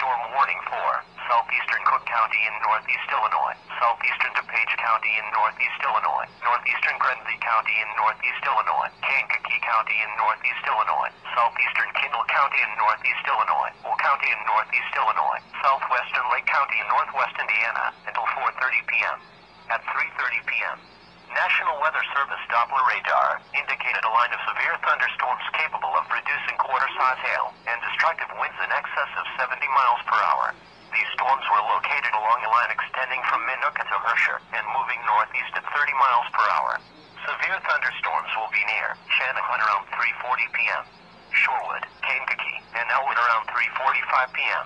thunderstorm warning for southeastern Cook County in northeast Illinois, southeastern DuPage County in northeast Illinois, northeastern Grenville County in northeast Illinois, Kankakee County in northeast Illinois, southeastern Kendall County in northeast Illinois, Will County in northeast Illinois, southwestern Lake County in northwest Indiana until 4:30 p.m. At 3:30 p.m., National Weather Service Doppler radar indicated a line of severe thunderstorms capable of producing quarter-size hail and destructive winds in excess of 70 miles per hour. These storms were located along a line extending from Minooka to Herscher and moving northeast at 30 miles per hour. Severe thunderstorms will be near Shanahan around 3:40 p.m., Shorewood, Kankakee, and Elwood around 3:45 p.m.,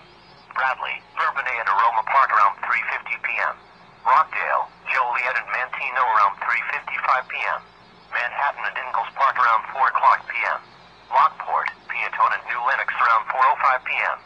Bradley, Bourbonnais, and Aroma Park around 3:50 p.m., Rockdale, Joliet, and Manteno around 3:55 p.m., Manhattan and Ingalls Park around 4 o'clock p.m., Lockport, Peatone, and New Lenox around 4:05 p.m.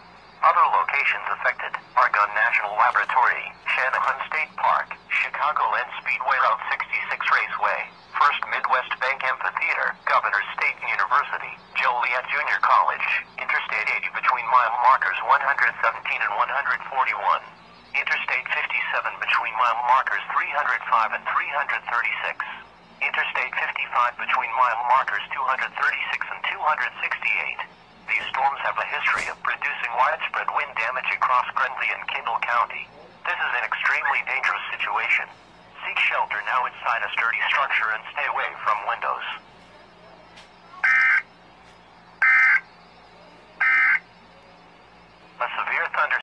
Other locations affected: Argonne National Laboratory, Shanahan State Park, Chicagoland Speedway, Route 66 Raceway, First Midwest Bank Amphitheater, Governors State University, Joliet Junior College, Interstate 80 between mile markers 117 and 141. Interstate 57 between mile markers 305 and 336. Interstate 55 between mile markers 236 and 268. These storms have a history of producing widespread wind damage across Grenville and Kendall County. This is an extremely dangerous situation. Seek shelter now inside a sturdy structure and stay away from windows.